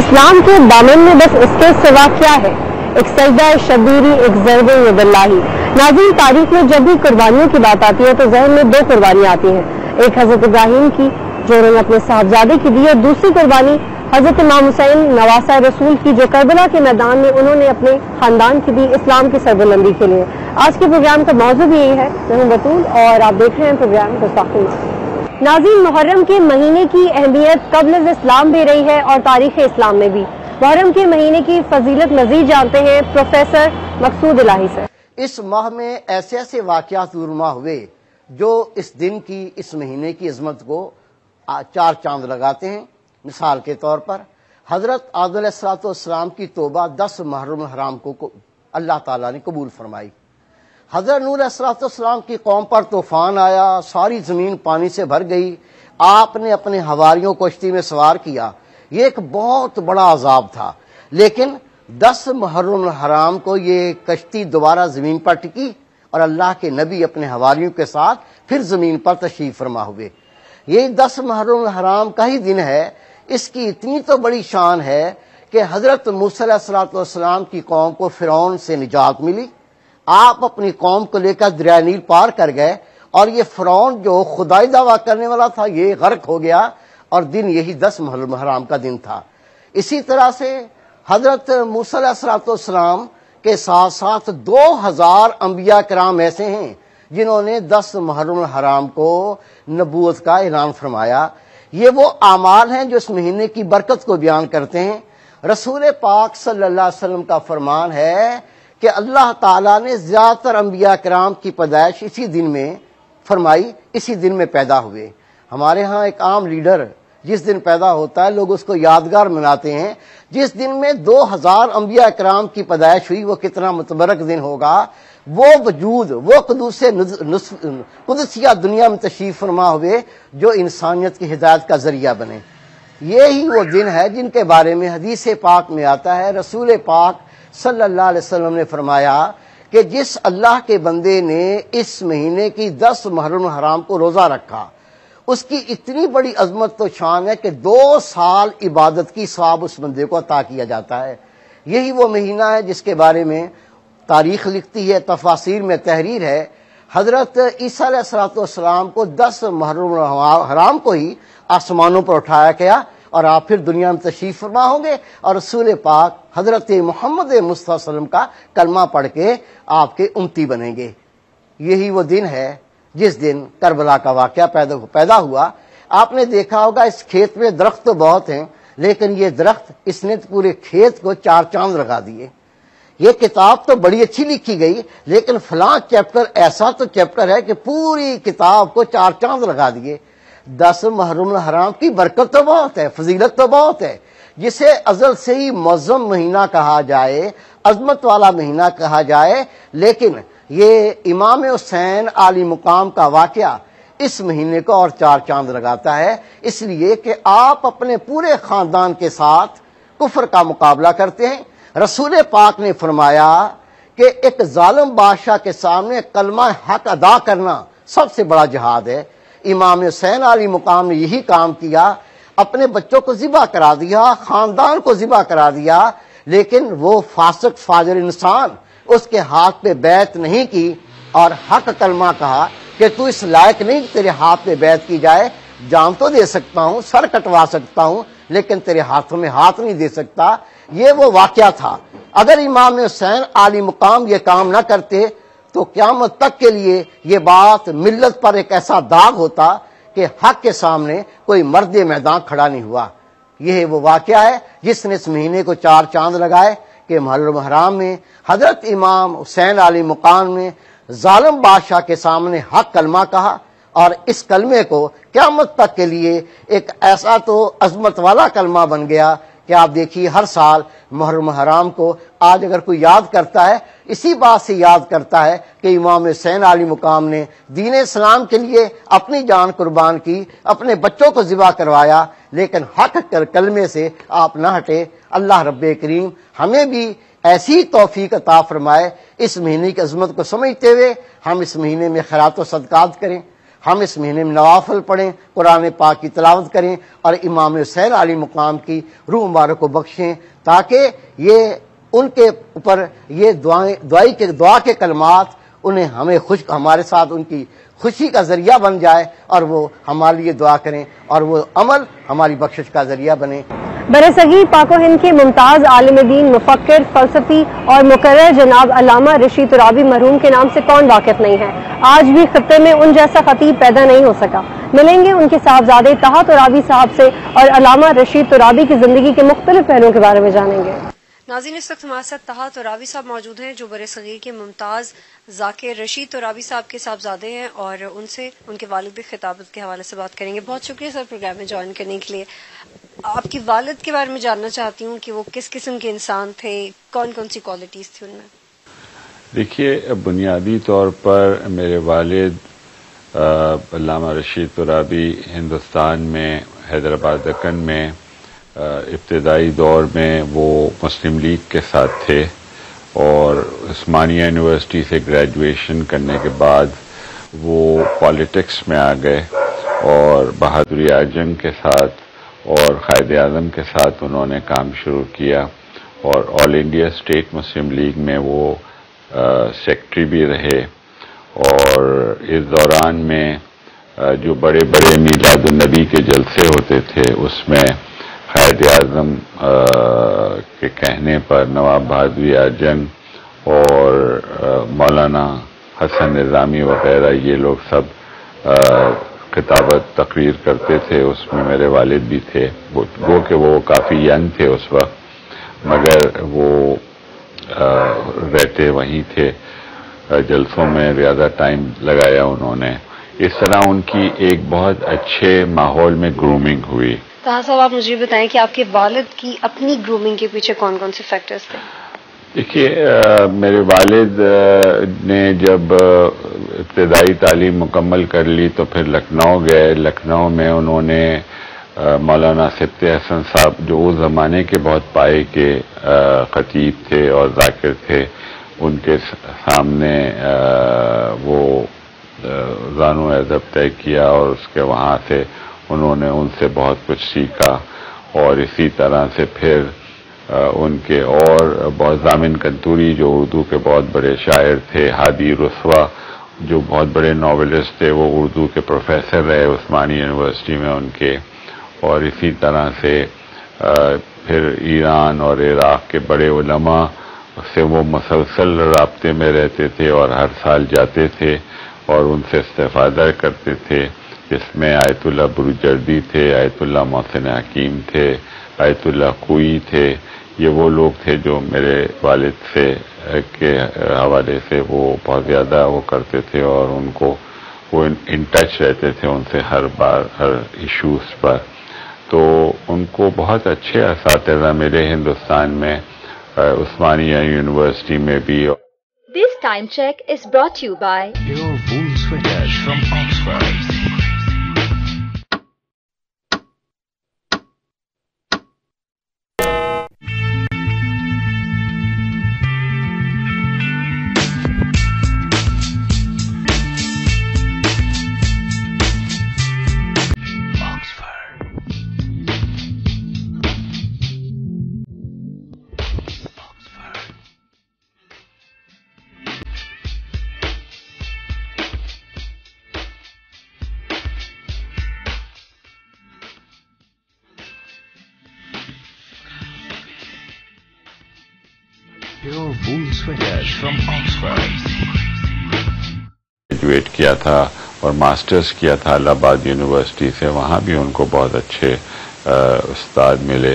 اسلام کے دامن میں بس اس کے سوا کیا ہے؟ ایک سجدہ شبیری، ایک ضرب یداللہی۔ ناظرین، تاریخ میں جب بھی قربانیوں کی بات آتی ہے تو ذہن میں دو قربانیاں آتی ہیں، ایک حضرت ابراہیم کی جو انہوں نے اپنے صاحبزادے کی دی، اور دوسری قربانی حضرت امام حسین نواسہ رسول کی جو کربلا کے میدان میں انہوں نے اپنے خاندان کی دی اسلام کی سربلندی کے لیے۔ آج کے پروگرام کا موضوع بھی یہی ہے۔ میں ہوں بطول اور آپ دیکھ رہے ہیں پروگرام گستاخی۔ ناظرین، محرم کے مہینے کی اہمیت قبل از اسلام بھی رہی ہے اور تاریخ اسلام میں بھی۔ محرم کے مہینے کی فضیلت مزید جانتے ہیں پروفیسر مقصود الہی سے۔ اس ماہ میں ایسے ایسے واقعات رونما ہوئے جو اس دن کی، اس مہینے کی عظمت کو چار چاند لگاتے ہیں۔ مثال کے طور پر حضرت آدم علیہ السلام کی توبہ 10 محرم الحرام کو اللہ تعالیٰ نے قبول فرمائی۔ حضرت نوح علیہ السلام کی قوم پر طوفان آیا، ساری زمین پانی سے بھر گئی، آپ نے اپنے حواریوں کو کشتی میں سوار کیا۔ یہ ایک بہت بڑا عذاب تھا، لیکن 10 محرم الحرام کو یہ کشتی دوبارہ زمین پر ٹکی اور اللہ کے نبی اپنے حواریوں کے ساتھ پھر زمین پر تشریف فرما ہوئے۔ یہ 10 محرم الحرام کا ہی دن ہے۔ اس کی اتنی تو بڑی شان ہے کہ حضرت موسیٰ علیہ السلام کی قوم کو فرعون سے نجات ملی، آپ اپنی قوم کو لے کر دریائے نیل پار کر گئے، اور یہ فرعون جو خدائی دعویٰ کرنے والا تھا یہ غرق ہو گیا، اور دن یہی 10 محرم الحرام کا دن تھا۔ اسی طرح سے حضرت موسیٰ علیہ السلام کے ساتھ ساتھ 2000 انبیاء کرام ایسے ہیں جنہوں نے 10 محرم الحرام کو نبوت کا اعلان فرمایا۔ یہ وہ اعمال ہیں جو اس مہینے کی برکت کو بیان کرتے ہیں۔ رسول پاک صلی اللہ علیہ وسلم کا فرمان ہے کہ اللہ تعالیٰ نے زیادہ تر انبیاء کرام کی پیدائش اسی دن میں فرمائی، اسی دن میں پیدا ہوئے۔ ہمارے ہاں ایک عام لیڈر جس دن پیدا ہوتا ہے لوگ اس کو یادگار مناتے ہیں۔ جس دن میں 2000 انبیاء کرام کی پیدائش ہوئی وہ کتنا متبرک دن ہوگا۔ وہ وجود، وہ قدسیہ دنیا میں تشریف فرما ہوئے جو انسانیت کی ہدایت کا ذریعہ بنے۔ یہی وہ دن ہے جن کے بارے میں حدیث پاک میں آتا ہے، رسول پاک صلی اللہ علیہ وسلم نے فرمایا کہ جس اللہ کے بندے نے اس مہینے کی 10 محرم الحرام کو روزہ رکھا، اس کی اتنی بڑی عظمت تو شان ہے کہ 2 سال عبادت کی ثواب اس بندے کو عطا کیا جاتا ہے۔ یہی وہ مہینہ ہے جس کے بارے میں تاریخ لکھتی ہے، تفاسیر میں تحریر ہے۔ حضرت عیسیٰ علیہ السلام کو 10 محرم الحرام کو ہی آسمانوں پر اٹھایا گیا، اور آپ پھر دنیا میں تشریف فرما ہوں گے اور رسول پاک حضرت محمد مصطفیٰ صلی اللہ علیہ وسلم کا کلمہ پڑھ کے آپ کے امتی بنیں گے۔ یہی وہ دن ہے جس دن کربلا کا واقعہ پیدا ہوا۔ آپ نے دیکھا ہوگا اس کھیت میں درخت تو بہت ہیں، لیکن یہ درخت اس نے پورے کھیت کو 4 چاند لگا دیے۔ یہ کتاب تو بڑی اچھی لکھی گئی، لیکن فلاں چیپٹر ایسا تو چیپٹر ہے کہ پوری کتاب کو 4 چاند لگا دیے۔ 10 محرم الحرام کی برکت تو بہت ہے، فضیلت تو بہت ہے، جسے ازل سے ہی معظم مہینہ کہا جائے، عظمت والا مہینہ کہا جائے، لیکن یہ امام حسین عالی مقام کا واقعہ اس مہینے کو اور 4 چاند لگاتا ہے، اس لیے کہ آپ اپنے پورے خاندان کے ساتھ کفر کا مقابلہ کرتے ہیں۔ رسول پاک نے فرمایا کہ ایک ظالم بادشاہ کے سامنے کلمہ حق ادا کرنا سب سے بڑا جہاد ہے۔ امام حسین علی مقام نے یہی کام کیا، اپنے بچوں کو ذبح کرا دیا، خاندان کو ذبح کرا دیا، لیکن وہ فاسق فاجر انسان اس کے ہاتھ پہ بیعت نہیں کی اور حق کلمہ کہا کہ تو اس لائق نہیں کہ تیرے ہاتھ پہ بیعت کی جائے، جان تو دے سکتا ہوں، سر کٹوا سکتا ہوں، لیکن تیرے ہاتھوں میں ہاتھ نہیں دے سکتا۔ یہ وہ واقعہ تھا۔ اگر امام حسین عالی مقام یہ کام نہ کرتے تو قیامت تک کے لیے یہ بات ملت پر ایک ایسا داغ ہوتا کہ حق کے سامنے کوئی مرد میدان کھڑا نہیں ہوا۔ یہ وہ واقعہ ہے جس نے اس مہینے کو 4 چاند لگائے کہ محرم الحرام میں حضرت امام حسین علی مقام نے ظالم بادشاہ کے سامنے حق کلمہ کہا، اور اس کلمے کو قیامت تک کے لیے ایک ایسا تو عظمت والا کلمہ بن گیا کہ آپ دیکھیے ہر سال محرم الحرام کو آج اگر کوئی یاد کرتا ہے اسی بات سے یاد کرتا ہے کہ امام حسین علی مقام نے دین اسلام کے لیے اپنی جان قربان کی، اپنے بچوں کو ذبح کروایا، لیکن حق کلمے سے آپ نہ ہٹے۔ اللہ رب کریم ہمیں بھی ایسی توفیق عطا فرمائے، اس مہینے کی عظمت کو سمجھتے ہوئے ہم اس مہینے میں خیرات و صدقات کریں۔ ہم اس مہینے میں نوافل پڑھیں، قرآن پاک کی تلاوت کریں اور امام حسین علی مقام کی روح مبارک کو بخشیں، تاکہ یہ ان کے اوپر یہ دعا کے کلمات انہیں ہمارے ساتھ ان کی خوشی کا ذریعہ بن جائے اور وہ ہمارے لیے دعا کریں اور وہ عمل ہماری بخشش کا ذریعہ بنے۔ برصغیر پاک و ہند کے ممتاز عالم دین، مفکر، فلسفی اور مقرر جناب علامہ رشید ترابی مرحوم کے نام سے کون واقف نہیں ہے؟ آج بھی خطے میں ان جیسا خطیب پیدا نہیں ہو سکا۔ ملیں گے ان کے صاحبزادے طہا ترابی صاحب سے اور علامہ رشید ترابی کی زندگی کے مختلف پہلوؤں کے بارے میں جانیں گے۔ ناظرین، اس وقت ہمارے ساتھ طہا ترابی صاحب موجود ہیں جو برصغیر کے ممتاز ذاکر رشید ترابی صاحب کے صاحبزادے ہیں، اور ان سے ان کے والد خطابت کے حوالے سے بات کریں گے۔ بہت شکریہ سر پروگرام میں جوائن کرنے کے لیے۔ آپ کی والد کے بارے میں جاننا چاہتی ہوں کہ وہ کس قسم کے انسان تھے، کون کون سی کوالٹیز تھی ان میں؟ دیکھیے، بنیادی طور پر میرے والد علامہ رشید ترابی ہندوستان میں حیدرآباد دکن میں ابتدائی دور میں وہ مسلم لیگ کے ساتھ تھے، اور عثمانیہ یونیورسٹی سے گریجویشن کرنے کے بعد وہ پالیٹکس میں آ گئے، اور بہادری اعظم کے ساتھ اور قائد اعظم کے ساتھ انہوں نے کام شروع کیا، اور آل انڈیا اسٹیٹ مسلم لیگ میں وہ سیکٹری بھی رہے۔ اور اس دوران میں جو بڑے بڑے میلاد النبی کے جلسے ہوتے تھے، اس میں قائد اعظم کے کہنے پر نواب بہادری اعظم اور مولانا حسن نظامی وغیرہ یہ لوگ سب خطابت تقریر کرتے تھے۔ اس میں میرے والد بھی تھے، گو کہ وہ کافی ینگ تھے اس وقت، مگر وہ رہتے وہیں تھے، جلسوں میں زیادہ ٹائم لگایا انہوں نے۔ اس طرح ان کی ایک بہت اچھے ماحول میں گرومنگ ہوئی۔ طہا صاحب، آپ مجھے بتائیں کہ آپ کے والد کی اپنی گرومنگ کے پیچھے کون کون سے فیکٹرز تھے؟ دیکھیے، میرے والد نے جب ابتدائی تعلیم مکمل کر لی تو پھر لکھنؤ گئے۔ لکھنؤ میں انہوں نے مولانا سبط حسن صاحب، جو اس زمانے کے بہت پائے کے خطیب تھے اور ذاکر تھے، ان کے سامنے وہ زانو ادب طے کیا، اور اس کے وہاں سے انہوں نے ان سے بہت کچھ سیکھا۔ اور اسی طرح سے پھر ان کے اور بہت ضامن کنتوری جو اردو کے بہت بڑے شاعر تھے، ہادی رسوا جو بہت بڑے ناولسٹ تھے، وہ اردو کے پروفیسر رہے عثمانی یونیورسٹی میں ان کے۔ اور اسی طرح سے پھر ایران اور عراق کے بڑے علماء سے وہ مسلسل رابطے میں رہتے تھے اور ہر سال جاتے تھے اور ان سے استفادہ کرتے تھے، جس میں آیت اللہ بروجردی تھے، آیت اللہ محسن حکیم تھے، آیت اللہ خوئی تھے۔ یہ وہ لوگ تھے جو میرے والد سے کے حوالے سے وہ بہت زیادہ وہ کرتے تھے، اور ان کو وہ ان ٹچ رہتے تھے ان سے ہر بار ہر ایشوز پر۔ تو ان کو بہت اچھے اساتذہ ملے ہندوستان میں، عثمانیہ یونیورسٹی میں بھی۔ This time check is brought to you by Pure wool sweaters from Oxford. Pure wool sweaters from Oxford. Graduate کیا تھا اور ماسٹرز کیا تھا الہ آباد یونیورسٹی سے، وہاں بھی ان کو بہت اچھے استاد ملے۔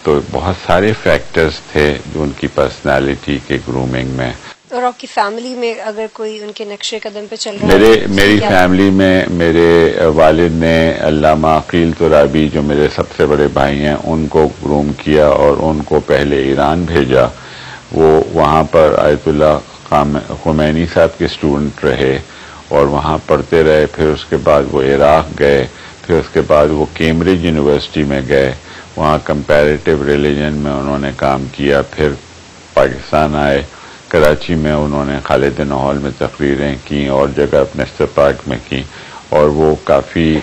تو بہت سارے فیکٹرز تھے جو ان کی پرسنالٹی کے گرومنگ میں۔ اور آپ کی فیملی میں اگر کوئی ان کے نقشے قدم پہ چل رہا ہے؟ میری فیملی میں میرے والد نے علامہ عقیل ترابی جو میرے سب سے بڑے بھائی ہیں ان کو گروم کیا، اور ان کو پہلے ایران بھیجا۔ وہ وہاں پر آیت اللہ خمینی صاحب کے اسٹوڈنٹ رہے اور وہاں پڑھتے رہے۔ پھر اس کے بعد وہ عراق گئے، پھر اس کے بعد وہ کیمبرج یونیورسٹی میں گئے، وہاں کمپیریٹیو ریلیجن میں انہوں نے کام کیا۔ پھر پاکستان آئے، کراچی میں انہوں نے خالد نہال میں تقریریں کی اور جگہ نیشنل پارک میں کی، اور وہ کافی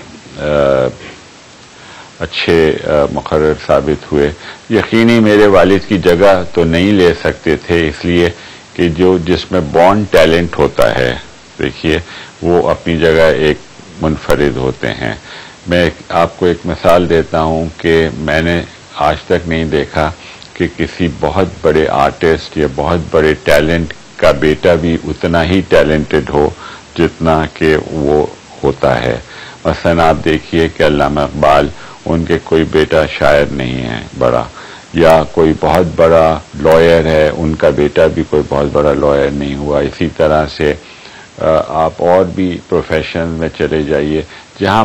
اچھے مقرر ثابت ہوئے. یقینی میرے والد کی جگہ تو نہیں لے سکتے تھے، اس لیے کہ جس میں بورن ٹیلنٹ ہوتا ہے، دیکھیے وہ اپنی جگہ ایک منفرد ہوتے ہیں. میں آپ کو ایک مثال دیتا ہوں کہ میں نے آج تک نہیں دیکھا کہ کسی بہت بڑے آرٹسٹ یا بہت بڑے ٹیلنٹ کا بیٹا بھی اتنا ہی ٹیلنٹڈ ہو جتنا کہ وہ ہوتا ہے. مثلا آپ دیکھیے کہ علامہ اقبال، ان کے کوئی بیٹا شاعر نہیں ہے بڑا، یا کوئی بہت بڑا لائر ہے، ان کا بیٹا بھی کوئی بہت بڑا لائر نہیں ہوا. اسی طرح سے آپ اور بھی پروفیشن میں چلے جائیے جہاں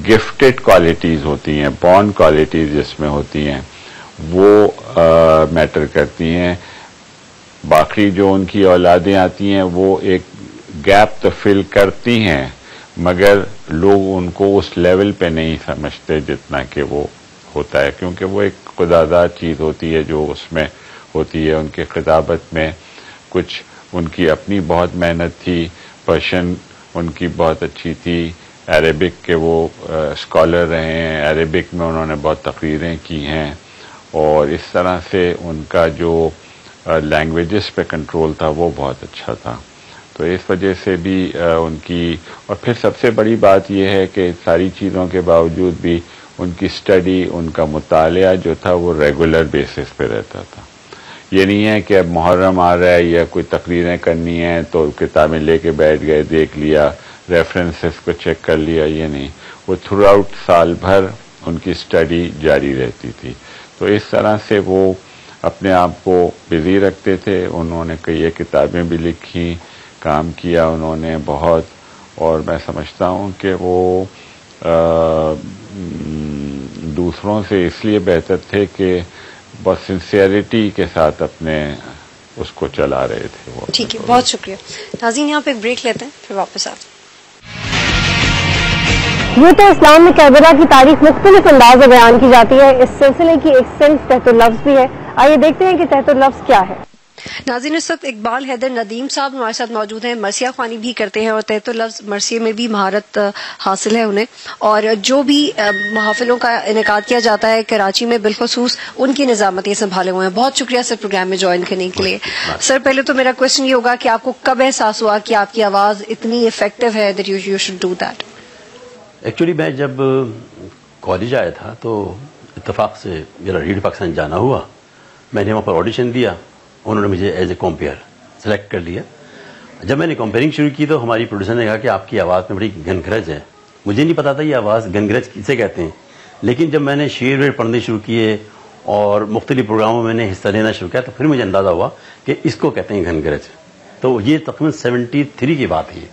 گفٹڈ کوالٹیز ہوتی ہیں، بورن کوالٹیز جس میں ہوتی ہیں، وہ میٹر کرتی ہیں. باقی جو ان کی اولادیں آتی ہیں وہ ایک گیپ تو فل کرتی ہیں، مگر لوگ ان کو اس لیول پہ نہیں سمجھتے جتنا کہ وہ ہوتا ہے، کیونکہ وہ ایک خداداد چیز ہوتی ہے جو اس میں ہوتی ہے. ان کی خطابت میں کچھ ان کی اپنی بہت محنت تھی، پرشین ان کی بہت اچھی تھی، عربک کے وہ اسکالر رہے ہیں، عربک میں انہوں نے بہت تقریریں کی ہیں، اور اس طرح سے ان کا جو لینگویجز پہ کنٹرول تھا وہ بہت اچھا تھا. تو اس وجہ سے بھی ان کی، اور پھر سب سے بڑی بات یہ ہے کہ ساری چیزوں کے باوجود بھی ان کی اسٹڈی، ان کا مطالعہ جو تھا وہ ریگولر بیسس پہ رہتا تھا. یہ نہیں ہے کہ اب محرم آ رہا ہے یا کوئی تقریریں کرنی ہیں تو کتابیں لے کے بیٹھ گئے، دیکھ لیا، ریفرنسز کو چیک کر لیا. یہ نہیں، وہ تھرو آؤٹ سال بھر ان کی اسٹڈی جاری رہتی تھی. تو اس طرح سے وہ اپنے آپ کو بزی رکھتے تھے. انہوں نے کئی کتابیں بھی لکھی، کام کیا انہوں نے بہت، اور میں سمجھتا ہوں کہ وہ دوسروں سے اس لیے بہتر تھے کہ بہت سنسیئرٹی کے ساتھ اپنے اس کو چلا رہے تھے. وہ ٹھیک ہے، بہت شکریہ. ناظرین یہاں پہ ایک بریک لیتے ہیں، پھر واپس آتے ہیں. یہ تو اسلام میں کربلا کی تاریخ مختلف انداز میں بیان کی جاتی ہے. اس سلسلے کی ایک صنف تحت اللفظ بھی ہے. آئیے دیکھتے ہیں کہ تحت اللفظ کیا ہے. ناظرین اس وقت اقبال حیدر ندیم صاحب ہمارے ساتھ موجود ہیں. مرثیہ خوانی بھی کرتے ہیں اور تحت اللفظ مرثیے میں بھی مہارت حاصل ہے انہیں، اور جو بھی محافلوں کا انعقاد کیا جاتا ہے کراچی میں بالخصوص ان کی نظامت یہ سنبھالے ہوئے ہیں. بہت شکریہ سر پروگرام میں جوائن کرنے کے لیے. سر پہلے تو میرا کوشچن یہ ہوگا کہ آپ کو کب احساس ہوا کہ آپ کی آواز اتنی افیکٹو ہے that you should do that? Actually میں جب کالج آیا تھا تو اتفاق سے میرا ریڈ پاکستان جانا ہوا. میں نے وہاں پر آڈیشن دیا، انہوں نے مجھے ایز اے کمپیئر سلیکٹ کر لیا. جب میں نے کمپیئرنگ شروع کی تو ہماری پروڈیوسر نے کہا کہ آپ کی آواز میں بڑی گنگرج ہے. مجھے نہیں پتا تھا یہ آواز گنگرج کسے کہتے ہیں، لیکن جب میں نے شعر ویر پڑھنے شروع کیے اور مختلف پروگراموں میں نے حصہ لینا شروع کیا تو پھر مجھے اندازہ ہوا کہ اس کو کہتے ہیں گنگرج. تو یہ تقریباً 73 کی بات ہے.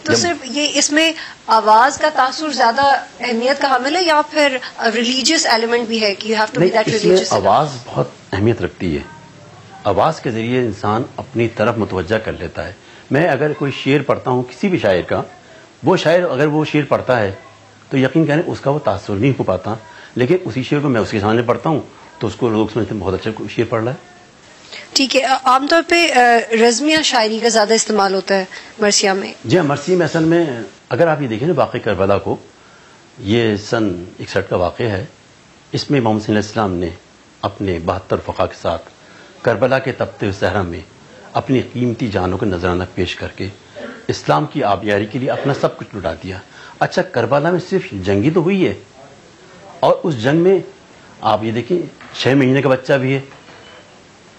تو صرف یہ اس میں آواز کا تاثر زیادہ اہمیت کا حامل ہے یا پھر ریلیجیس ایلیمنٹ بھی ہے کہ you have to be that religious? آواز بہت اہمیت رکھتی ہے. آواز کے ذریعے انسان اپنی طرف متوجہ کر لیتا ہے. میں اگر کوئی شعر پڑھتا ہوں کسی بھی شاعر کا، وہ شاعر اگر وہ شعر پڑھتا ہے تو یقین کریں اس کا وہ تاثر نہیں ہو پاتا، لیکن اسی شعر کو میں اس کے سامنے پڑھتا ہوں تو اس کو لوگ سمجھتے ہیں بہت اچھا شعر پڑھ رہا ہے. ٹھیک ہے. عام طور پہ رزمیہ شاعری کا زیادہ استعمال ہوتا ہے مرثیہ میں. جی ہاں، مرثیے میں اصل میں اگر آپ یہ دیکھیں نا واقعہ کربلا کو، یہ سن 61 کا واقعہ ہے. اس میں محمد صلی اللہ علیہ وسلم نے اپنے 72 فقہ کے ساتھ کربلا کے تپتے ہوئے صحرا میں اپنی قیمتی جانوں کو نذرانہ پیش کر کے اسلام کی آبیاری کے لیے اپنا سب کچھ لٹا دیا. اچھا کربلا میں صرف جنگی تو ہوئی ہے، اور اس جنگ میں آپ یہ دیکھیں 6 مہینے کا بچہ بھی ہے،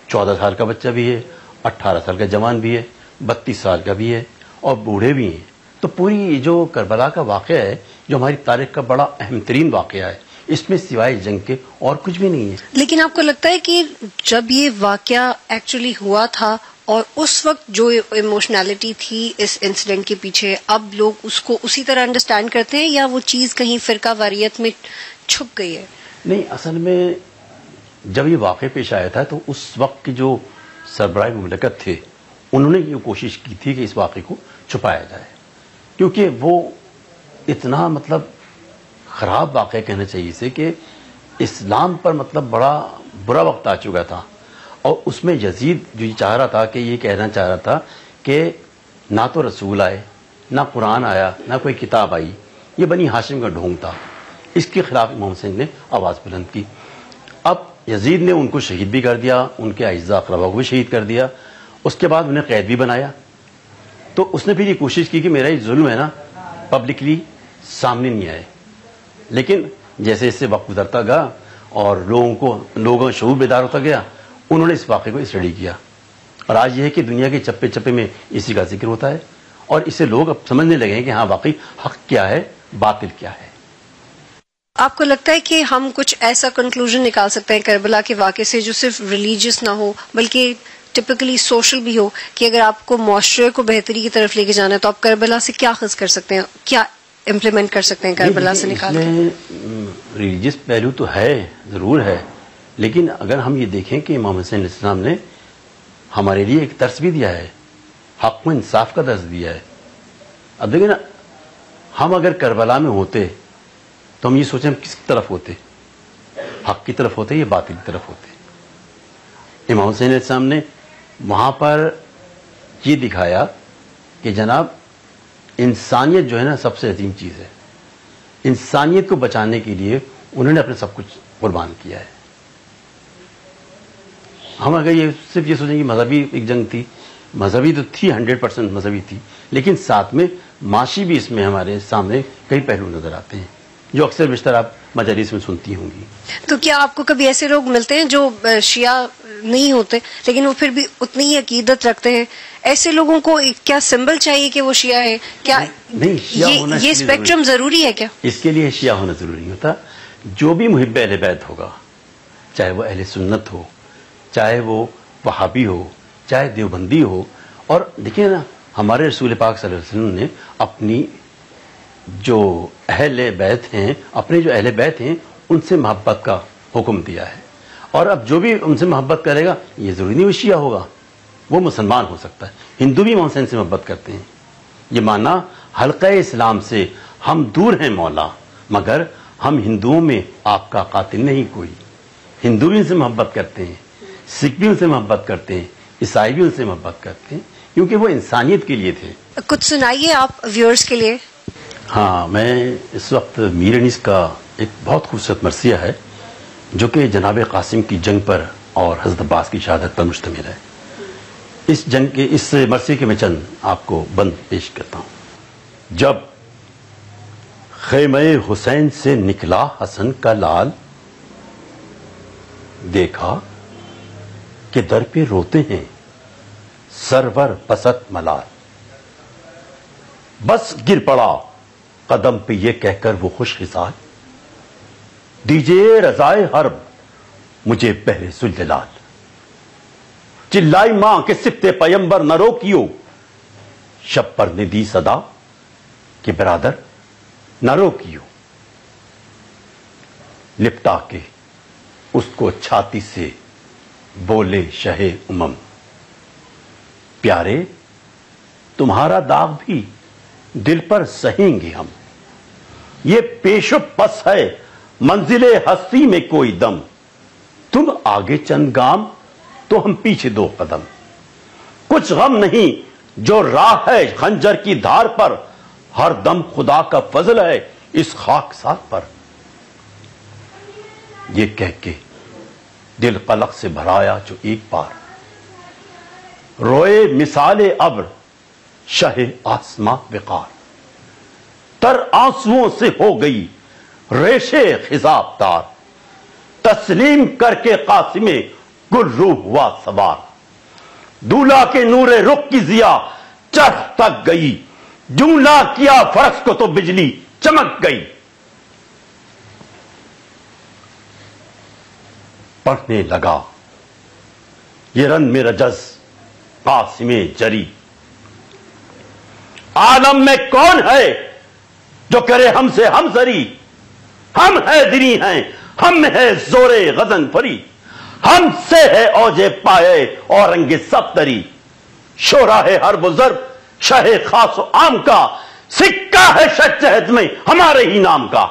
14 سال کا بچہ بھی ہے، 18 سال کا جوان بھی ہے، 32 سال کا بھی ہے، اور بوڑھے بھی ہیں. تو پوری جو کربلا کا واقعہ ہے جو ہماری تاریخ کا بڑا اہم ترین واقعہ ہے، اس میں سوائے جنگ کے اور کچھ بھی نہیں ہے. لیکن آپ کو لگتا ہے کہ جب یہ واقعہ ایکچولی ہوا تھا اور اس وقت جو ایموشنالٹی تھی اس انسیڈنٹ کے پیچھے، اب لوگ اس کو اسی طرح انڈرسٹینڈ کرتے ہیں یا وہ چیز کہیں فرقہ واریت میں چھپ گئی ہے؟ نہیں، اصل میں جب یہ واقعہ پیش آیا تھا تو اس وقت کے جو سربراہ مملکت تھے انہوں نے یہ کوشش کی تھی کہ اس واقعے کو چھپایا جائے، کیونکہ وہ اتنا مطلب خراب واقعہ کہنا چاہیے اسے کہ اسلام پر مطلب بڑا برا وقت آ چکا تھا. اور اس میں یزید جو چاہ رہا تھا کہ یہ کہنا چاہ رہا تھا کہ نہ تو رسول آئے نہ قرآن آیا نہ کوئی کتاب آئی، یہ بنی ہاشم کا ڈھونگ تھا، اس کے خلاف امام حسین نے آواز بلند کی۔ اب یزید نے ان کو شہید بھی کر دیا، ان کے اعزاء اقربا کو بھی شہید کر دیا، اس کے بعد انہیں قید بھی بنایا۔ تو اس نے پھر یہ کوشش کی کہ میرا یہ ظلم ہے نا پبلکلی سامنے نہیں آئے، لیکن جیسے اس سے وقت گزرتا گیا اور لوگوں کا شعور بیدار ہوتا گیا، انہوں نے اس واقعے کو اسٹڈی کیا، اور آج یہ ہے کہ دنیا کے چپے چپے میں اسی کا ذکر ہوتا ہے، اور اسے لوگ اب سمجھنے لگے ہیں کہ ہاں واقعی حق کیا ہے، باطل کیا ہے۔ آپ کو لگتا ہے کہ ہم کچھ ایسا کنکلوژن نکال سکتے ہیں کربلا کے واقعے سے جو صرف ریلیجیس نہ ہو بلکہ ٹپکلی سوشل بھی ہو، کہ اگر آپ کو معاشرے کو بہتری کی طرف لے کے جانا ہے تو آپ کربلا سے کیا اخذ کر سکتے ہیں، کیا امپلیمنٹ کر سکتے ہیں کربلا سے نکال کے؟ ریلیجیس پہلو تو ہے، ضرور ہے، لیکن اگر ہم یہ دیکھیں کہ امام حسین علیہ السلام نے ہمارے لیے ایک درس بھی دیا ہے، حق و انصاف کا درس دیا ہے۔ اب دیکھیں نا، ہم اگر کربلا میں ہوتے تو ہم یہ سوچیں ہم کس طرف ہوتے، حق کی طرف ہوتے یا باطل کی طرف ہوتے؟ امام حسین علیہ السلام نے وہاں پر یہ دکھایا کہ جناب انسانیت جو ہے نا سب سے عظیم چیز ہے، انسانیت کو بچانے کے لیے انہوں نے اپنے سب کچھ قربان کیا ہے۔ ہم اگر یہ صرف یہ سوچیں کہ مذہبی ایک جنگ تھی، مذہبی تو تھی، 100% مذہبی تھی، لیکن ساتھ میں معاشی بھی اس میں ہمارے سامنے کئی پہلو نظر آتے ہیں جو اکثر بیشتر آپ مجالس میں سنتی ہوں گی۔ تو کیا آپ کو کبھی ایسے لوگ ملتے ہیں جو شیعہ نہیں ہوتے لیکن وہ پھر بھی اتنی ہی عقیدت رکھتے ہیں؟ ایسے لوگوں کو کیا سمبل چاہیے کہ وہ شیعہ ہیں؟ کیا نہیں، شیعہ ہونا یہ اسپیکٹرم ضروری ہے کیا؟ اس کے لیے شیعہ ہونا ضروری نہیں ہوتا۔ جو بھی محب اہل بیت ہوگا، چاہے وہ اہل سنت ہو، چاہے وہ وہابی ہو، چاہے دیوبندی ہو، اور دیکھیں نا ہمارے رسول پاک صلی اللہ علیہ وسلم نے اپنی جو اہل بیت ہیں، اپنے جو اہل بیت ہیں ان سے محبت کا حکم دیا ہے، اور اب جو بھی ان سے محبت کرے گا یہ ضروری نہیں وہ شیعہ ہوگا، وہ مسلمان ہو سکتا ہے۔ ہندو بھی امام حسین سے محبت کرتے ہیں، یہ ماننا حلقہ اسلام سے ہم دور ہیں مولا، مگر ہم ہندوؤں میں آپ کا قاتل نہیں کوئی۔ ہندو بھی ان سے محبت کرتے ہیں، سکھ بھی ان سے محبت کرتے ہیں، عیسائی بھی ان سے محبت کرتے ہیں، کیونکہ وہ انسانیت کے لیے تھے۔ کچھ سنائیے آپ ویورز کے لیے۔ ہاں، میں اس وقت میر انیس کا ایک بہت خوبصورت مرثیہ ہے جو کہ جناب قاسم کی جنگ پر اور حضرت عباس کی شہادت پر مشتمل ہے۔ اس جنگ کے اس مرثیے کے میں چند آپ کو بند پیش کرتا ہوں۔ جب خیمہ حسین سے نکلا حسن کا لال، دیکھا کہ در پہ روتے ہیں سرور پست ملال، بس گر پڑا قدم پہ یہ کہہ کر وہ خوش خصال، دیجئے رضائے حرب مجھے بہر ذوالجلال، چلائی ماں کہ صفت پیمبر نہ روکیو، شب پر نے دی صدا کہ برادر نہ روکیو، لپٹا کے اس کو چھاتی سے بولے شہ امم، پیارے تمہارا داغ بھی دل پر سہیں گے ہم، یہ پیش و پس ہے منزل ہستی میں کوئی دم، تم آگے چند گام تو ہم پیچھے دو قدم، کچھ غم نہیں جو راہ ہے خنجر کی دھار پر، ہر دم خدا کا فضل ہے اس خاک سار پر، یہ کہہ کے دل قلق سے بھرایا جو ایک بار، روئے مثال ابر شہ آسماں وقار، تر آنسوؤں سے ہو گئی ریشے خضاب تار، تسلیم کر کے قاسم گل روح ہوا سوار، دولہا کے نور رخ کی ضیا چرخ تک گئی، جملہ کیا فرس کو تو بجلی چمک گئی، پڑھنے لگا یہ رن میں رجز قاسم جری، عالم میں کون ہے جو کرے ہم سے ہم زری، ہم ہے دری ہیں ہم ہے زور غزن فری، ہم سے ہے اوج پائے اورنگ صفدری، شورا ہے حرب و ضرب شہ خاص و عام کا، سکہ ہے شجہد میں ہمارے ہی نام کا،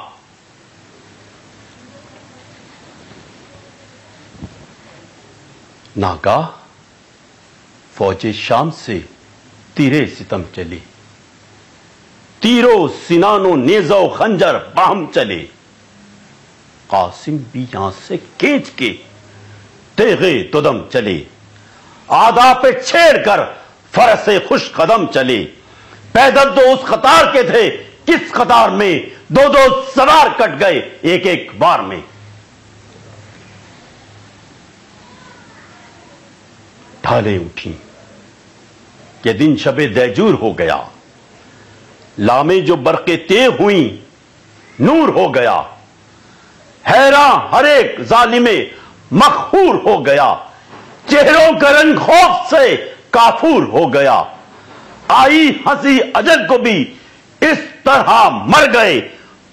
ناگاہ فوج شام سے تیرے ستم چلی، تیرو سنانو نیزو خنجر باہم چلے، قاسم بھی یہاں سے کھینچ کے تیغے تدم چلے، آدھا پہ چھیڑ کر فرس خوش قدم چلے، پیدل تو اس قطار کے تھے کس قطار میں دو دو سوار کٹ گئے ایک ایک بار میں۔ ڈھالیں اٹھیں کہ دن شب دیجور ہو گیا، لامیں جو برقیں تیغ ہوئیں نور ہو گیا، حیراں ہر ایک ظالم مقہور ہو گیا، چہروں کا رنگ خوف سے کافور ہو گیا، آئی ہنسی اجل کو بھی اس طرح مر گئے،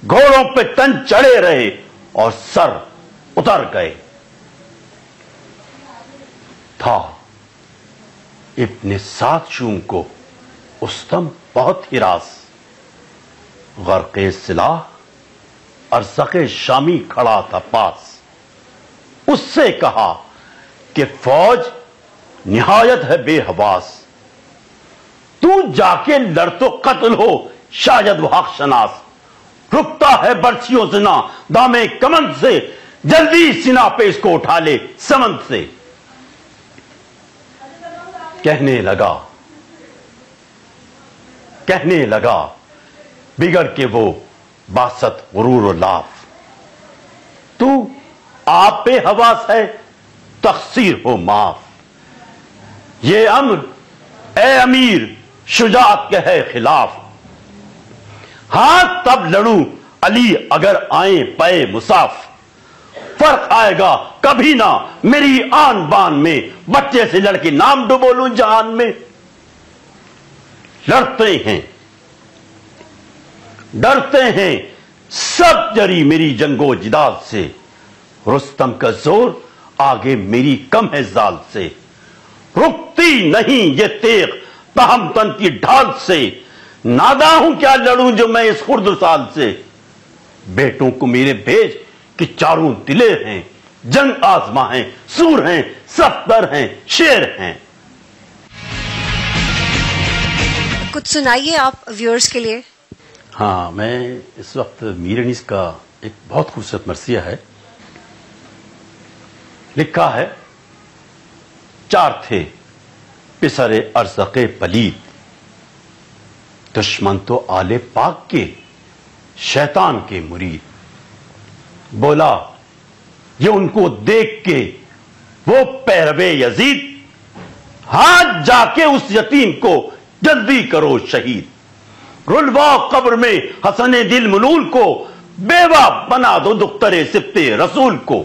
گھوڑوں پہ تن چڑھے رہے اور سر اتر گئے۔ تھا ابن سعد شوم کو اس دم بہت ہراس، غرق سلاح ارزق شامی کھڑا تھا پاس، اس سے کہا کہ فوج نہایت ہے بے حواس، تو جا کے لڑ تو قتل ہو شاید وہ حق شناس، رکتا ہے برچھیوں زنا دامے کمند سے، جلدی سنا پہ اس کو اٹھا لے سمند سے۔ کہنے لگا بگڑ کے وہ باست غرور و لاف، تو آپ پہ حواس ہے تقصیر ہو معاف، یہ امر اے امیر شجاعت کے ہے خلاف، ہاں تب لڑوں علی اگر آئیں پے مصاف، فرق آئے گا کبھی نہ میری آن بان میں، بچے سے لڑکی نام ڈبو لوں جہان میں۔ لڑتے ہیں ڈرتے ہیں سب جری میری جنگ و جدال سے، رستم کا زور آگے میری کم ہے زال سے، رکتی نہیں یہ تیغ تہم تن کی ڈھال سے، نادا ہوں کیا لڑوں جو میں اس خرد سال سے، بیٹوں کو میرے بھیج کہ چاروں دلیر ہیں، جنگ آزما ہیں، سور ہیں، صفدر ہیں، شیر ہیں۔ کچھ سنائیے آپ ویورز کے لیے۔ ہاں، میں اس وقت میر انیس کا ایک بہت خوبصورت مرثیہ ہے، لکھا ہے، چار تھے پسر ارزق پلید، دشمن تو آل پاک کے شیطان کے مرید، بولا یہ ان کو دیکھ کے وہ پیرو یزید، ہاتھ جا کے اس یتیم کو جلدی کرو شہید، رلوا قبر میں حسن دل ملول کو بیوہ بنا دو دختر سبط رسول کو۔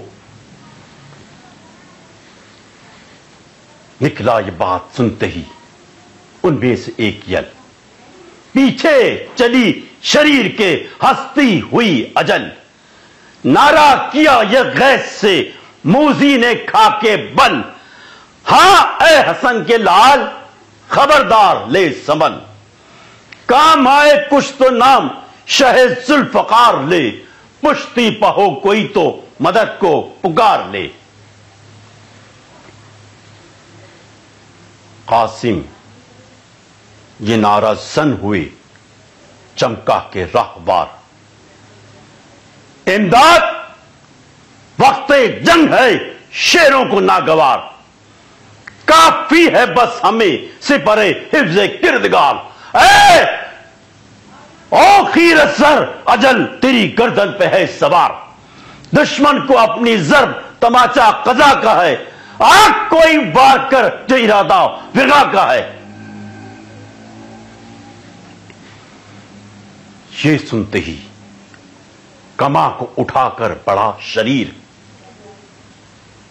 نکلا یہ بات سنتے ہی ان میں سے ایک یل، پیچھے چلی شریر کے ہستی ہوئی اجل، نعرہ کیا یہ غیث سے موذی نے کھا کے بل، ہاں اے حسن کے لال خبردار لے سنبھل، کام آئے کچھ تو نام شہ ذوالفقار لے، پشتی پہو کوئی تو مدد کو پکار لے۔ قاسم یہ نعرہ زن ہوئے چمکا کے راہوار، امداد وقت جنگ ہے شیروں کو ناگوار، کافی ہے بس ہمیں سپر حفظ کردگار، اے او خیر سر اجل تیری گردن پہ ہے سوار، دشمن کو اپنی ضرب تماچا قضا کا ہے، آنکھ کوئی وار کر جو ارادہ وغا کا ہے۔ یہ سنتے ہی کما کو اٹھا کر بڑا شریر،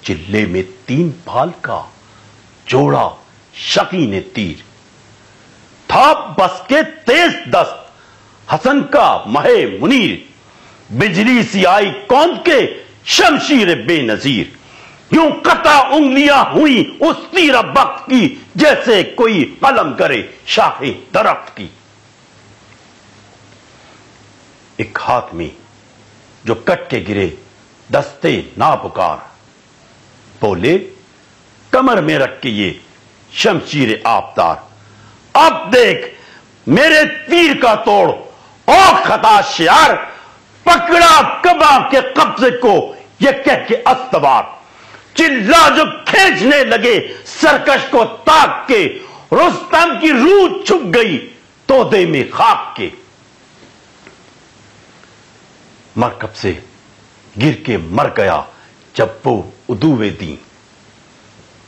چلے میں 3 بال کا جوڑا شقی نے تیر، تھا بس کے تیز دست حسن کا مہ منیر، بجلی سی آئی کون کے شمشیر بے نظیر، یوں قطع انگلیاں ہوئی اس تیر بخت کی، جیسے کوئی قلم کرے شاخ درخت کی۔ ایک ہاتھ میں جو کٹ کے گرے دستے نا پکار، بولے کمر میں رکھ کے یہ شمشیر آبدار، اب دیکھ میرے تیر کا توڑ او خطا شیار پکڑا کبا کے قبضے کو یہ کہہ کے استوار چلا جو کھینچنے لگے سرکش کو تاک کے رستم کی روح چھپ گئی تودے میں خاک کے مرکب سے گر کے مر گیا جب وہ ادوے دی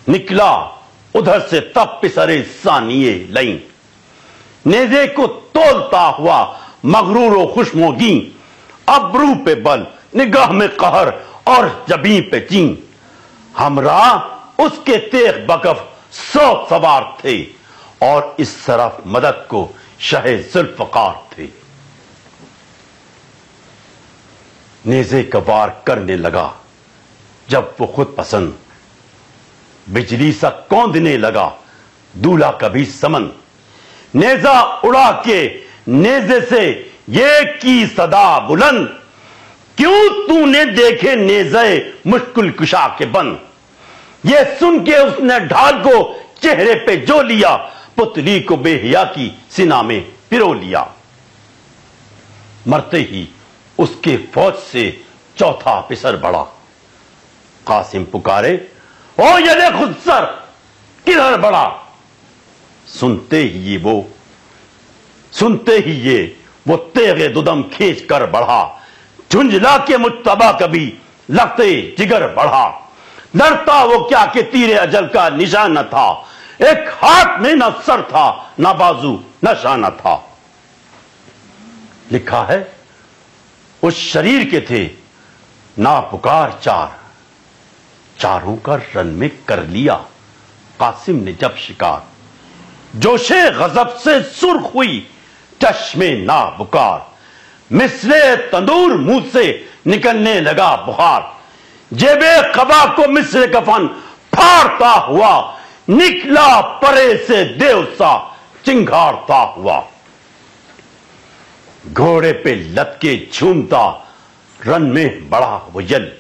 نکلا ادھر سے تب پسرے ثانیے لئیں نیزے کو تولتا ہوا مغرور و خوشموگیں ابرو پہ بل نگاہ میں قہر اور جبیں پہ چین ہمراہ اس کے تیغ بکف 100 سوار تھے اور اس طرف مدد کو شہ ذوالفقار تھے نیزے کا وار کرنے لگا جب وہ خود پسند بجلی سا کوندنے لگا دولہا کبھی سمن نیزہ اڑا کے نیزے سے یہ کی صدا بلند کیوں تو نے دیکھے نیزے مشکل کشا کے بند یہ سن کے اس نے ڈھال کو چہرے پہ جو لیا پتلی کو بے حیا کی سینہ میں پرو لیا مرتے ہی اس کے فوج سے چوتھا پسر بڑھا قاسم پکارے او ید خود سر کدھر بڑھا سنتے ہی یہ وہ تیغ ددم کھینچ کر بڑھا جھنجلا کے مجتبی کبھی لگتے جگر بڑھا ڈرتا وہ کیا کہ تیر اجل کا نشان نہ تھا ایک ہاتھ میں نہ سر تھا نہ بازو نہ شانہ تھا لکھا ہے اس شریر کے تھے نا پکار چاروں کا رن میں کر لیا قاسم نے جب شکار جوش غضب سے سرخ ہوئی چشمے نا بکار مثلے تندور منہ سے نکلنے لگا بخار جیب قبا کو مثل کفن پھاڑتا ہوا نکلا پرے سے دیو سا چنگھاڑتا ہوا گھوڑے پہ لت کے جھومتا رن میں بڑا وہ یل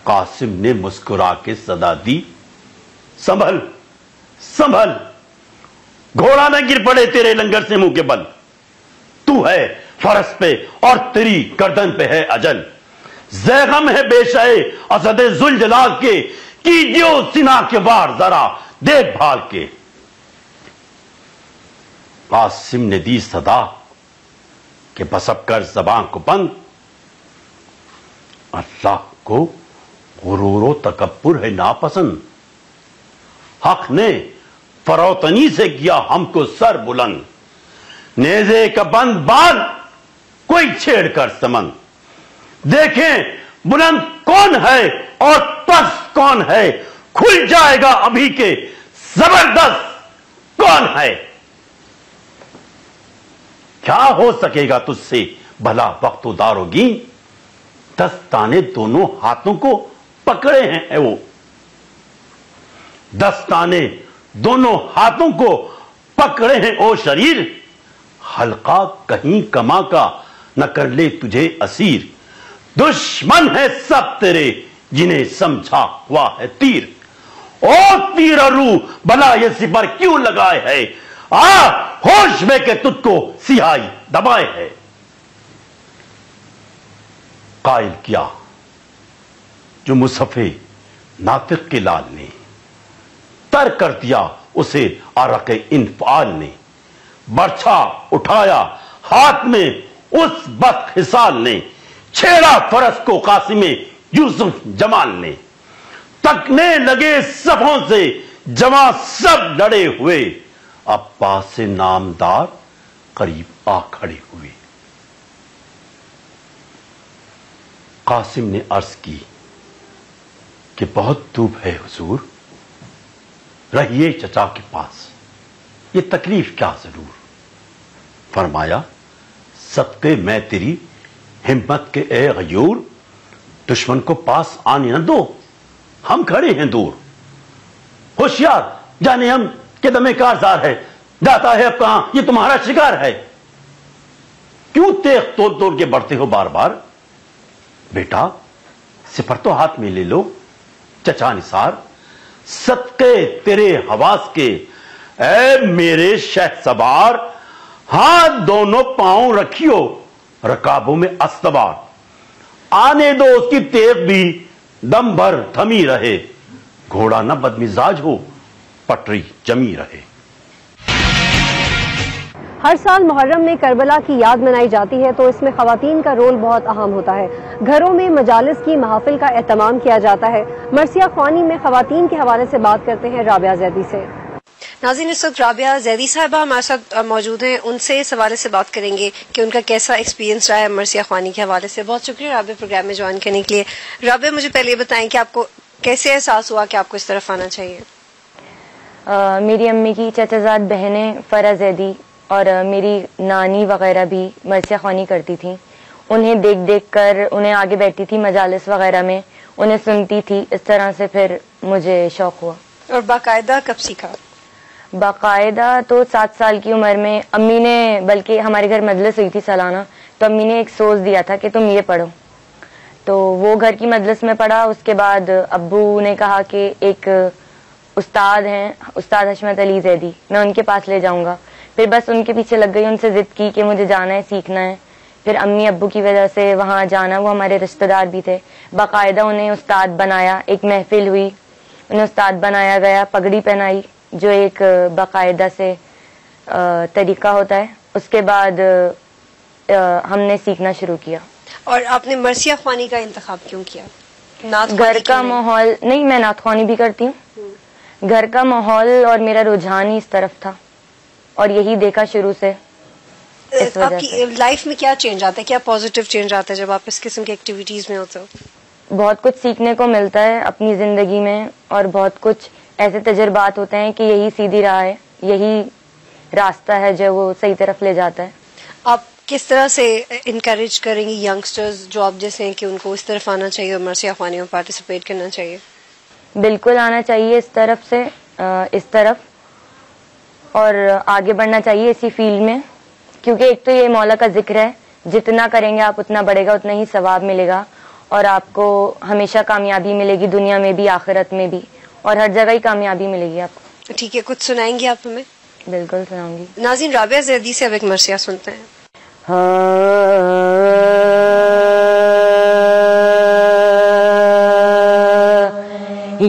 قاسم نے مسکرا کے صدا دی سنبھل سنبھل گھوڑا نہ گر پڑے تیرے لنگر سے منہ کے بل تو ہے فرس پہ اور تیری گردن پہ ہے اجل زیغم ہے بے شے اسد ذوالجلال کے کیجیو سنا کے وار ذرا دیکھ بھال کے قاسم نے دی صدا کہ بسب کر زبان کو بند اللہ کو غرور و تکبر ہے ناپسند حق نے فروتنی سے کیا ہم کو سر بلند نیزے کا بند بال کوئی چھیڑ کر سمن دیکھیں بلند کون ہے اور پست کون ہے کھل جائے گا ابھی کے زبردست کون ہے کیا ہو سکے گا تجھ سے بھلا وقت و داروگی دستانے دونوں ہاتھوں کو پکڑے ہیں وہ دستانے دونوں ہاتھوں کو پکڑے ہیں او شریر حلقہ کہیں کما کا نہ کر لے تجھے اسیر دشمن ہے سب تیرے جنہیں سمجھا ہوا ہے تیر او تیر رو بلا یہ سپر کیوں لگائے ہے ہوش میں کہ تجھ کو سیاہی دبائے ہے قائل کیا جو مصحف ناطق کے لال نے تر کر دیا اسے عرق انفعال نے برچھا اٹھایا ہاتھ میں اس بدخصال نے چھیڑا فرس کو قاسم یوسف جمال نے تکنے لگے صفوں سے جمع سب لڑے ہوئے عباس نامدار قریب آ کھڑے ہوئے قاسم نے عرض کی کہ بہت دھوپ ہے حضور رہیے چچا کے پاس یہ تکلیف کیا ضرور فرمایا صدقے میں تیری ہمت کے اے غیور دشمن کو پاس آنے نہ دو ہم کھڑے ہیں دور ہوشیار جانے ہم کہ دمے کارزار ہے جاتا ہے اب کہاں یہ تمہارا شکار ہے کیوں تیغ توڑ توڑ کے بڑھتے ہو بار بار بیٹا سپر تو ہاتھ میں لے لو چچا نثار صدقے تیرے حواس کے اے میرے شہ سوار ہاتھ دونوں پاؤں رکھیو رکابوں میں استوار، آنے دو اس کی تیغ بھی دم بھر تھمی رہے، گھوڑا نہ بدمزاج ہو پٹری جمی رہے۔ ہر سال محرم میں کربلا کی یاد منائی جاتی ہے تو اس میں خواتین کا رول بہت اہم ہوتا ہے۔ گھروں میں مجالس کی محافل کا اہتمام کیا جاتا ہے۔ مرثیہ خوانی میں خواتین کے حوالے سے بات کرتے ہیں رابعہ زیدی سے۔ ناظرین، اس وقت رابعہ زیدی صاحبہ ہمارے ساتھ موجود ہیں، ان سے اس حوالے سے بات کریں گے کہ ان کا کیسا ایکسپیرینس رہا ہے مرثیہ خوانی کے حوالے سے۔ بہت شکریہ رابعہ پروگرام میں جوائن کرنے کے لیے۔ رابعہ، مجھے پہلے یہ بتائیں کہ آپ کو کیسے احساس ہوا کہ آپ کو اس طرف آنا چاہیے؟ میری امی کی چچا زاد بہنیں فرح زیدی اور میری نانی وغیرہ بھی مرثیہ خوانی کرتی تھیں، انہیں دیکھ دیکھ کر انہیں آگے بیٹھتی تھی مجالس وغیرہ میں، انہیں سنتی تھی، اس طرح سے پھر مجھے شوق ہوا۔ اور باقاعدہ کب سیکھا؟ باقاعدہ تو 7 سال کی عمر میں امی نے، بلکہ ہمارے گھر مجلس ہوئی تھی سالانہ، تو امی نے ایک سوز دیا تھا کہ تم یہ پڑھو، تو وہ گھر کی مجلس میں پڑھا۔ اس کے بعد ابو نے کہا کہ ایک استاد ہیں، استاد حشمت علی زیدی، میں ان کے پاس لے جاؤں گا، پھر بس ان کے پیچھے لگ گئی، ان سے ضد کی کہ مجھے جانا ہے، سیکھنا ہے۔ پھر امی ابو کی وجہ سے وہاں جانا، وہ ہمارے رشتہ دار بھی تھے، باقاعدہ انہیں استاد بنایا، ایک محفل ہوئی، انہیں استاد بنایا گیا، پگڑی پہنائی جو ایک باقاعدہ سے طریقہ ہوتا ہے۔ اس کے بعد ہم نے سیکھنا شروع کیا۔ اور آپ نے مرثیہ خوانی کا انتخاب کیوں کیا؟ گھر کا ماحول نہیں، میں نعت خوانی بھی کرتی ہوں، گھر کا ماحول اور میرا رجحان ہی اس طرف تھا اور یہی دیکھا شروع سے۔ آپ کی لائف میں کیا چینج آتا ہے، کیا پازیٹیو چینج آتا ہے جب آپ اس قسم کی ایکٹیویٹیز میں ہوتے ہو؟ بہت کچھ سیکھنے کو ملتا ہے اپنی زندگی میں، اور بہت کچھ ایسے تجربات ہوتے ہیں کہ یہی سیدھی راہ ہے، یہی راستہ ہے جو وہ صحیح طرف لے جاتا ہے۔ آپ کس طرح سے انکریج کریں گی ینگسٹرز جو آپ جیسے ہیں کہ ان کو اس طرف آنا چاہیے اور مرثیہ خوانی میں پارٹیسپیٹ کرنا چاہیے؟ بالکل آنا چاہیے اس طرف سے، اس طرف، اور آگے بڑھنا چاہیے اسی فیلڈ میں، کیونکہ ایک تو یہ مولا کا ذکر ہے، جتنا کریں گے آپ اتنا بڑھے گا، اتنا ہی ثواب ملے گا، اور آپ کو ہمیشہ کامیابی ملے گی، دنیا میں بھی آخرت میں بھی، اور ہر جگہ ہی کامیابی ملے گی آپ کو۔ ٹھیک ہے، کچھ سنائیں گے آپ ہمیں؟ بالکل سناؤں گی۔ ناظرین، رابعہ زیدی سے اب ایک مرثیہ سنتے ہیں۔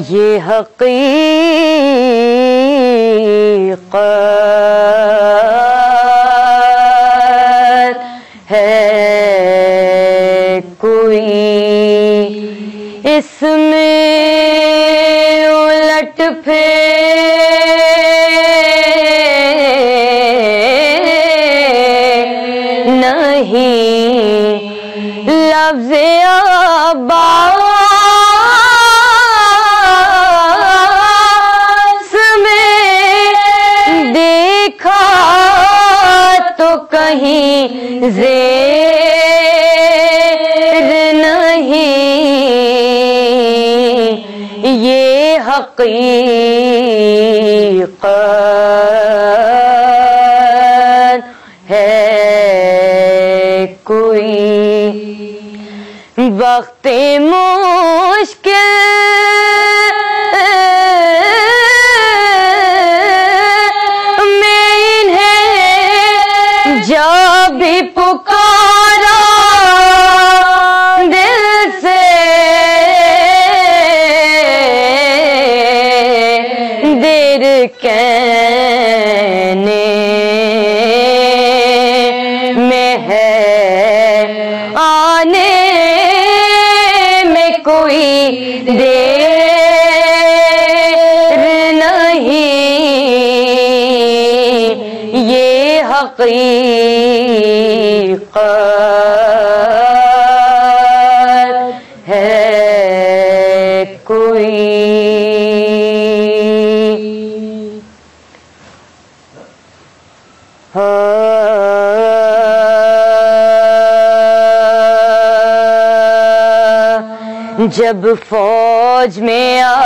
یہ حقیقت ہے کوئی، اس میں الٹ پھیر نہیں، لفظ عباس میں دیکھا تو کہیں زیر نہیں، یہ حقیقت ہے کوئی، وقت مشکل میں انہیں جب بھی پکارا دل سے، دیر کہنے میں ہے، آنے میں کوئی دیر نہیں، یہ حقیقت ہے کوئی۔ جب فوج میں آدھا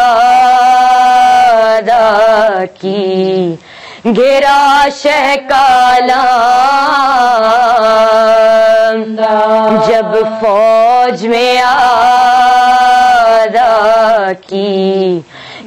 کی گھیرا شہ کالا، جب فوج میں آدھا کی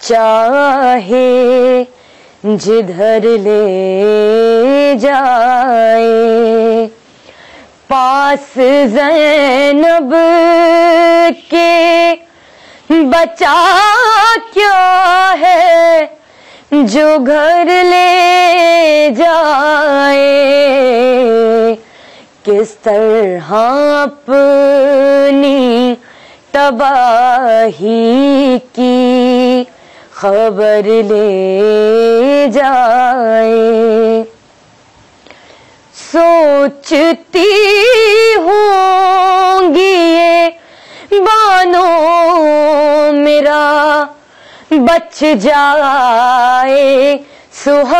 چاہے جدھر لے جائے، پاس زینب کے بچا کیا ہے جو گھر لے جائے، کس طرح اپنی تباہی کی خبر لے جائے۔ سوچتی ہوں گی یہ بانو میرا بچ جائے سہاگ،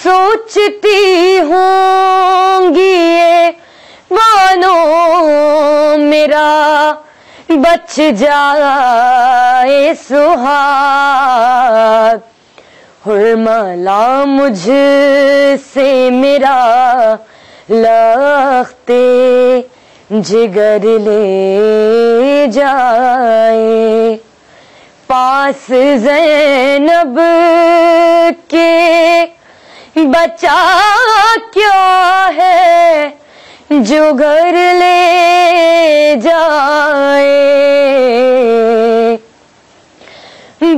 سوچتی ہوں گی یہ بانو میرا بچ جائے سہاگ، حرملا مجھ سے میرا لخت جگر لے جائے، پاس زینب کے بچا کیا ہے جو گھر لے جائے۔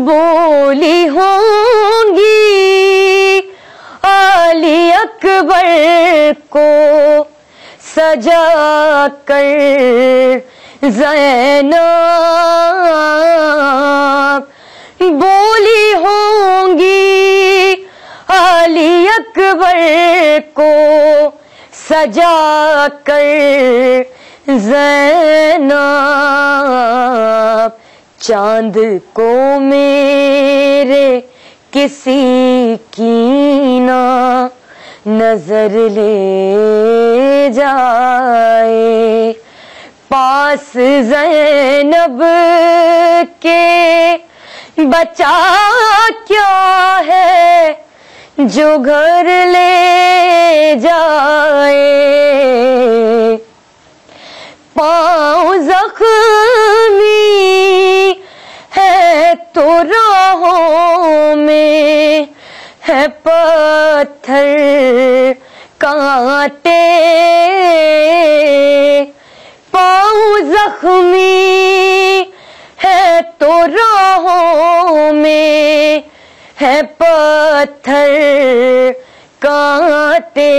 بولی ہوں گی علی اکبر کو سجا کر زینب، بولی ہوں گی علی اکبر کو سجا کر زینب، چاند کو میرے کسی کی نہ نظر لے جائے، پاس زینب کے بچا کیا ہے جو گھر لے جائے، پاؤں زخمی ہے تو راہوں میں ہے پتھر کانٹے، پاؤں زخمی ہے تو راہوں میں ہے پتھر کانٹے،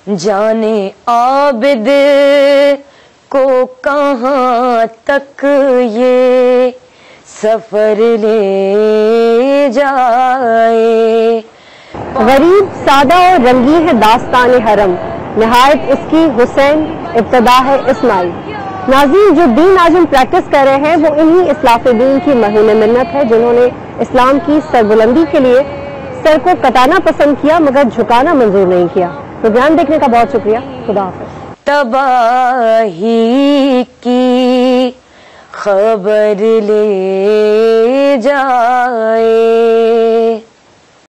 جانے عابد کو کہاں تک یہ سفر لے جائے۔ غریب، سادہ اور رنگی ہے داستان حرم، نہایت اس کی حسین، ابتدا ہے اسماعیل۔ ناظرین، جو دین آج ہم پریکٹس کر رہے ہیں وہ انہی اسلاف دین کی مہون منت ہے جنہوں نے اسلام کی سربلندی کے لیے سر کو کٹانا پسند کیا مگر جھکانا منظور نہیں کیا۔ پروگرام دیکھنے کا بہت شکریہ، خدا حافظ۔ تباہی کی خبر لے جائے،